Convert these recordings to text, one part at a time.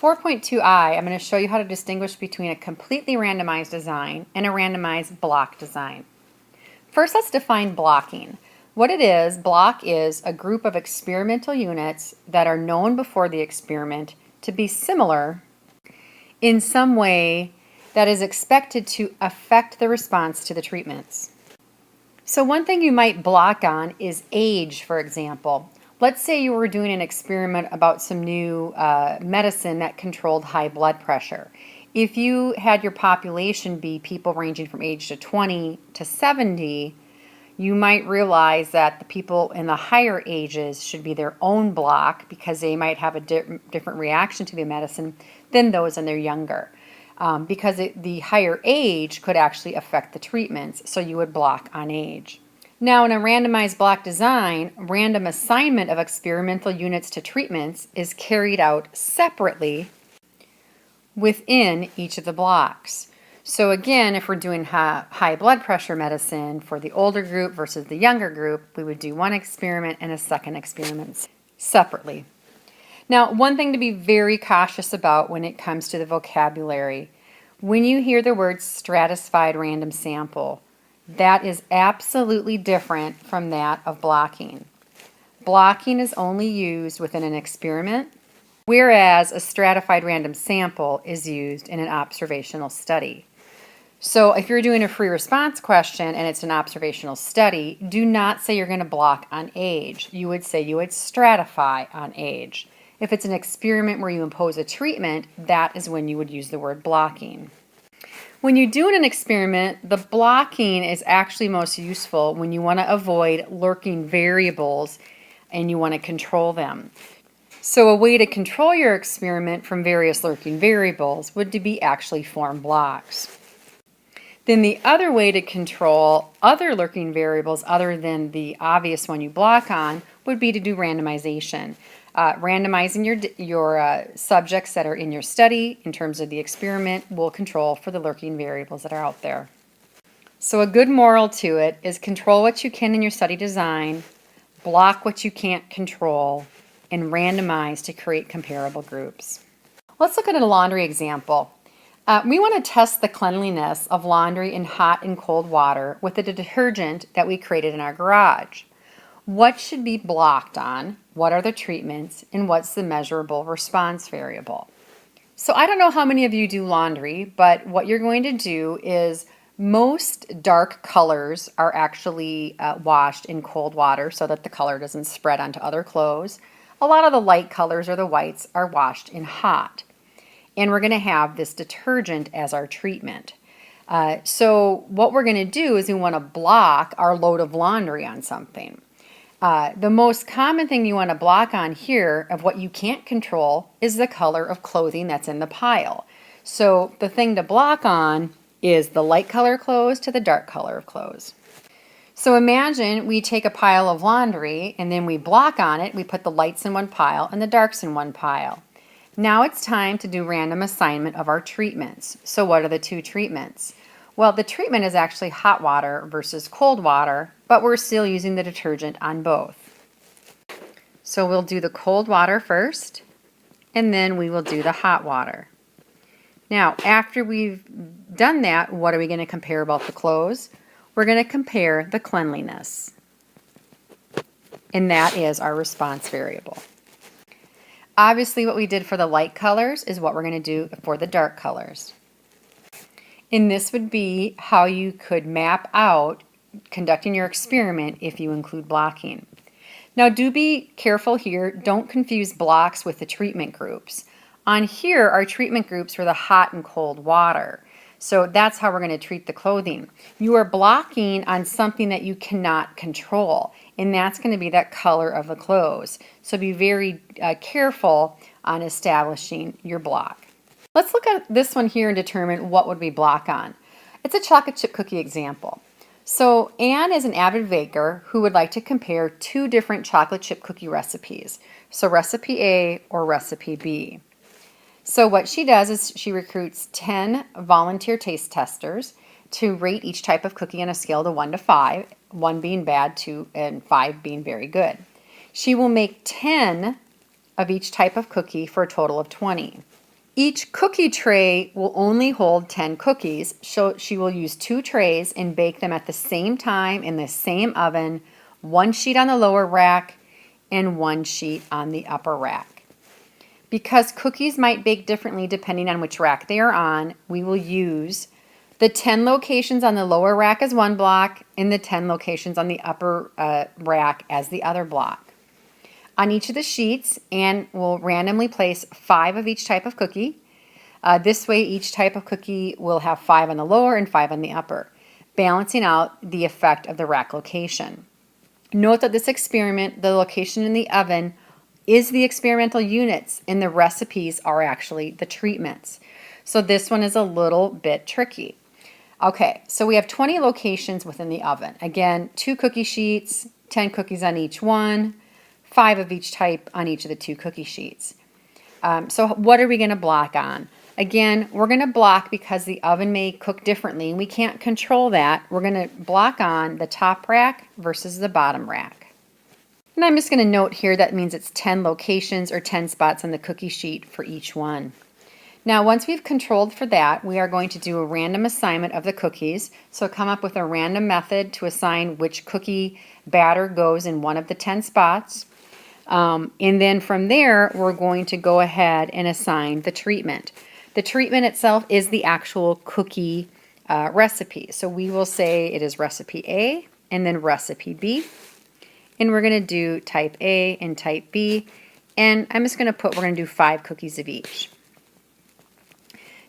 4.2i, I'm going to show you how to distinguish between a completely randomized design and a randomized block design. First, let's define blocking. What it is, block is a group of experimental units that are known before the experiment to be similar in some way that is expected to affect the response to the treatments. So one thing you might block on is age, for example. Let's say you were doing an experiment about some new medicine that controlled high blood pressure. If you had your population be people ranging from age to 20 to 70, you might realize that the people in the higher ages should be their own block because they might have a different reaction to the medicine than those in their younger. Because the higher age could actually affect the treatments, so you would block on age. Now, in a randomized block design, random assignment of experimental units to treatments is carried out separately within each of the blocks. So again, if we're doing high blood pressure medicine for the older group versus the younger group, we would do one experiment and a second experiment separately. Now, one thing to be very cautious about when it comes to the vocabulary, when you hear the word stratified random sample, that is absolutely different from that of blocking. Blocking is only used within an experiment, whereas a stratified random sample is used in an observational study. So if you're doing a free response question and it's an observational study, do not say you're going to block on age. You would say you would stratify on age. If it's an experiment where you impose a treatment, that is when you would use the word blocking. When you're doing an experiment, the blocking is actually most useful when you want to avoid lurking variables and you want to control them. So a way to control your experiment from various lurking variables would be actually form blocks. Then the other way to control other lurking variables other than the obvious one you block on would be to do randomization. Randomizing your subjects that are in your study in terms of the experiment will control for the lurking variables that are out there. So a good moral to it is control what you can in your study design, block what you can't control, and randomize to create comparable groups. Let's look at a laundry example. We want to test the cleanliness of laundry in hot and cold water with a detergent that we created in our garage. What should be blocked on? What are the treatments? And what's the measurable response variable? So I don't know how many of you do laundry, but what you're going to do is most dark colors are actually washed in cold water so that the color doesn't spread onto other clothes. A lot of the light colors or the whites are washed in hot. And we're going to have this detergent as our treatment. So what we're going to do is we want to block our load of laundry on something. The most common thing you want to block on here of what you can't control is the color of clothing that's in the pile. So the thing to block on is the light color clothes to the dark color of clothes. So imagine we take a pile of laundry and then we block on it. We put the lights in one pile and the darks in one pile. Now it's time to do random assignment of our treatments. So what are the two treatments? Well, the treatment is actually hot water versus cold water, but we're still using the detergent on both. So we'll do the cold water first, and then we will do the hot water. Now, after we've done that, what are we going to compare about the clothes? We're going to compare the cleanliness, and that is our response variable. Obviously, what we did for the light colors is what we're going to do for the dark colors. And this would be how you could map out conducting your experiment if you include blocking. Now, do be careful here. Don't confuse blocks with the treatment groups. On here, our treatment groups were the hot and cold water. So that's how we're going to treat the clothing. You are blocking on something that you cannot control, and that's going to be that color of the clothes. So be very careful on establishing your block. Let's look at this one here and determine what would we block on. It's a chocolate chip cookie example. So Anne is an avid baker who would like to compare two different chocolate chip cookie recipes. So recipe A or recipe B. So what she does is she recruits 10 volunteer taste testers to rate each type of cookie on a scale of 1 to 5, 1 being bad, 2 and 5 being very good. She will make 10 of each type of cookie for a total of 20. Each cookie tray will only hold 10 cookies, so she will use 2 trays and bake them at the same time in the same oven, 1 sheet on the lower rack and 1 sheet on the upper rack. Because cookies might bake differently depending on which rack they are on, we will use the 10 locations on the lower rack as one block and the 10 locations on the upper rack as the other block. On each of the sheets, Anne will randomly place 5 of each type of cookie. This way, each type of cookie will have 5 on the lower and 5 on the upper, balancing out the effect of the rack location. Note that this experiment, the location in the oven, is the experimental units, and the recipes are actually the treatments. So this one is a little bit tricky. Okay, so we have 20 locations within the oven. Again, 2 cookie sheets, 10 cookies on each one, 5 of each type on each of the 2 cookie sheets. So what are we going to block on? Again, we're going to block because the oven may cook differently and we can't control that. We're going to block on the top rack versus the bottom rack. And I'm just going to note here that means it's 10 locations or 10 spots on the cookie sheet for each one. Now, once we've controlled for that, we are going to do a random assignment of the cookies. So come up with a random method to assign which cookie batter goes in one of the 10 spots. And then from there, we're going to go ahead and assign the treatment. The treatment itself is the actual cookie recipe. So we will say it is recipe A and then recipe B. And we're going to do type A and type B. And I'm just going to put, we're going to do 5 cookies of each.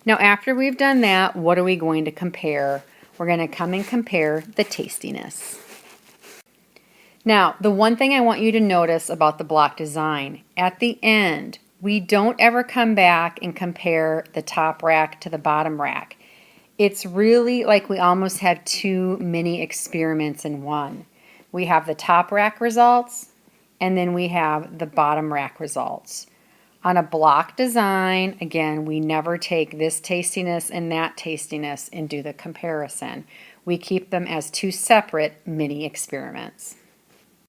Now after we've done that, what are we going to compare? We're going to come and compare the tastiness. Now, the one thing I want you to notice about the block design, at the end, we don't ever come back and compare the top rack to the bottom rack. It's really like we almost have 2 mini experiments in one. We have the top rack results, and then we have the bottom rack results. On a block design, again, we never take this tastiness and that tastiness and do the comparison. We keep them as 2 separate mini experiments.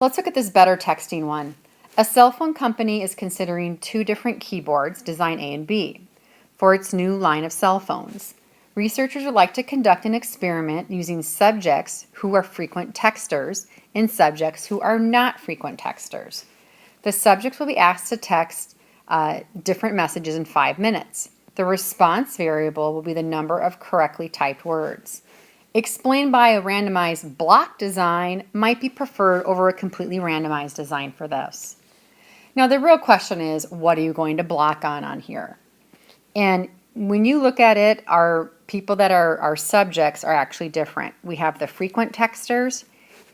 Let's look at this better texting one. A cell phone company is considering 2 different keyboards, design A and B, for its new line of cell phones. Researchers would like to conduct an experiment using subjects who are frequent texters and subjects who are not frequent texters. The subjects will be asked to text different messages in 5 minutes. The response variable will be the number of correctly typed words. Explained by a randomized block design might be preferred over a completely randomized design for this. Now the real question is, what are you going to block on here? And when you look at it, our people that are our subjects are actually different. We have the frequent texters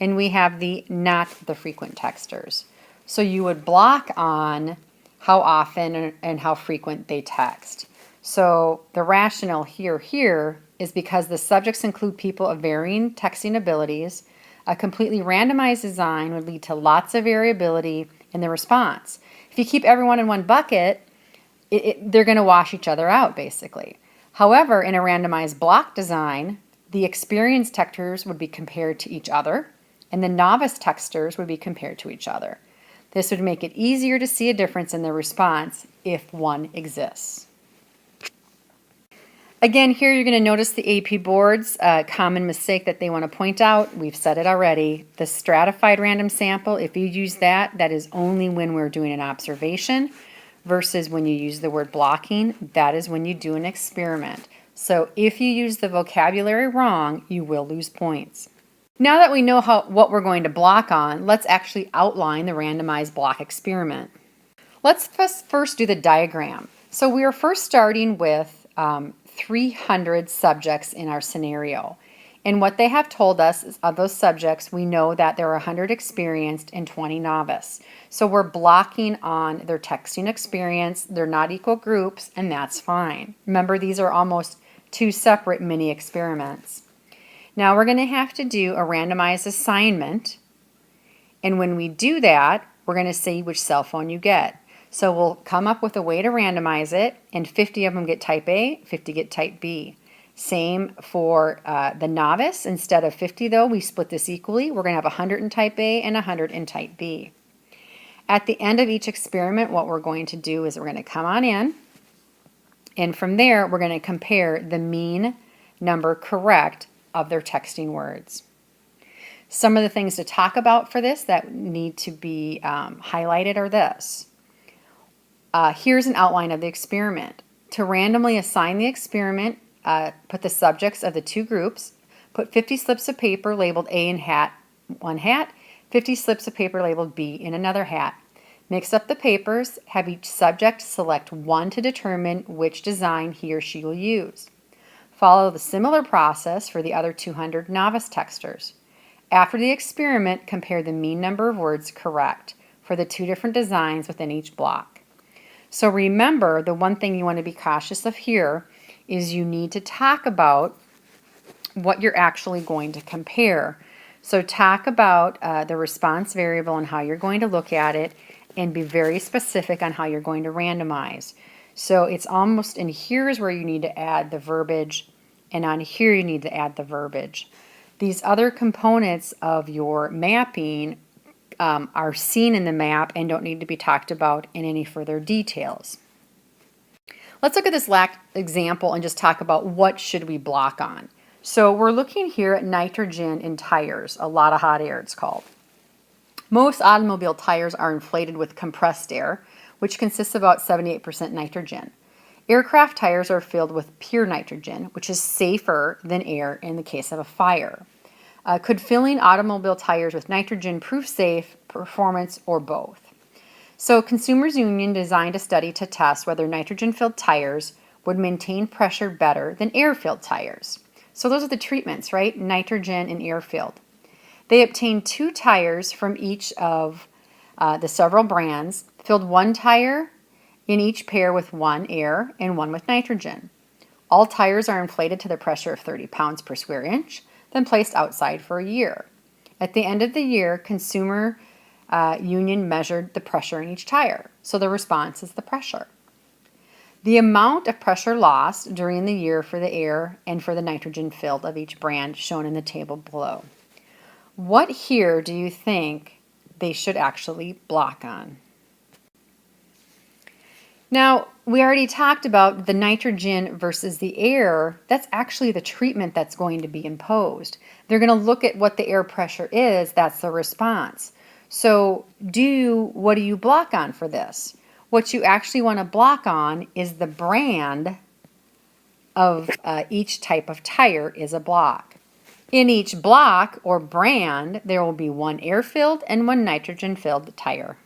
and we have the not the frequent texters. So you would block on how often and how frequent they text. So the rationale here is because the subjects include people of varying texting abilities. A completely randomized design would lead to lots of variability in the response. If you keep everyone in one bucket, they're going to wash each other out, basically. However, in a randomized block design, the experienced texters would be compared to each other, and the novice texters would be compared to each other. This would make it easier to see a difference in the response if one exists. Again, here you're going to notice the AP boards, a common mistake that they want to point out. We've said it already. The stratified random sample, if you use that, that is only when we're doing an observation, versus when you use the word blocking, that is when you do an experiment. So if you use the vocabulary wrong, you will lose points. Now that we know what we're going to block on, let's actually outline the randomized block experiment. Let's first do the diagram. So we are first starting with 300 subjects in our scenario. And what they have told us is of those subjects, we know that there are 100 experienced and 20 novice. So we're blocking on their texting experience. They're not equal groups, and that's fine. Remember, these are almost 2 separate mini experiments. Now we're going to have to do a randomized assignment. And when we do that, we're going to see which cell phone you get. So we'll come up with a way to randomize it, and 50 of them get type A, 50 get type B. Same for the novice. Instead of 50 though, we split this equally. We're going to have 100 in type A and 100 in type B. At the end of each experiment, what we're going to do is we're going to come on in And from there, we're going to compare the mean number correct of their texting words. Some of the things to talk about for this that need to be highlighted are this. Here's an outline of the experiment. To randomly assign the experiment, put the subjects of the two groups, put 50 slips of paper labeled A in one hat, 50 slips of paper labeled B in another hat. Mix up the papers, have each subject select one to determine which design he or she will use. Follow the similar process for the other 200 novice texters. After the experiment, compare the mean number of words correct for the two different designs within each block. So remember, the one thing you want to be cautious of here is you need to talk about what you're actually going to compare. So talk about the response variable and how you're going to look at it, and be very specific on how you're going to randomize. So it's almost, and here's where you need to add the verbiage, and on here you need to add the verbiage. These other components of your mapping are seen in the map and don't need to be talked about in any further details. Let's look at this Lac example and just talk about what should we block on. So we're looking here at nitrogen in tires, a lot of hot air it's called. Most automobile tires are inflated with compressed air, which consists of about 78% nitrogen. Aircraft tires are filled with pure nitrogen, which is safer than air in the case of a fire. Could filling automobile tires with nitrogen prove safe, performance, or both? So Consumers Union designed a study to test whether nitrogen-filled tires would maintain pressure better than air-filled tires. So those are the treatments, right? Nitrogen and air-filled. They obtained 2 tires from each of the several brands, filled 1 tire in each pair with 1 air and 1 with nitrogen. All tires are inflated to the pressure of 30 pounds per square inch, then placed outside for a year. At the end of the year, Consumer Union measured the pressure in each tire. So the response is the pressure. The amount of pressure lost during the year for the air and for the nitrogen filled of each brand shown in the table below. What here do you think they should actually block on? Now, we already talked about the nitrogen versus the air. That's actually the treatment that's going to be imposed. They're going to look at what the air pressure is. That's the response. So what do you block on for this? What you actually want to block on is the brand of each type of tire is a block. In each block or brand, there will be 1 air-filled and 1 nitrogen-filled tire.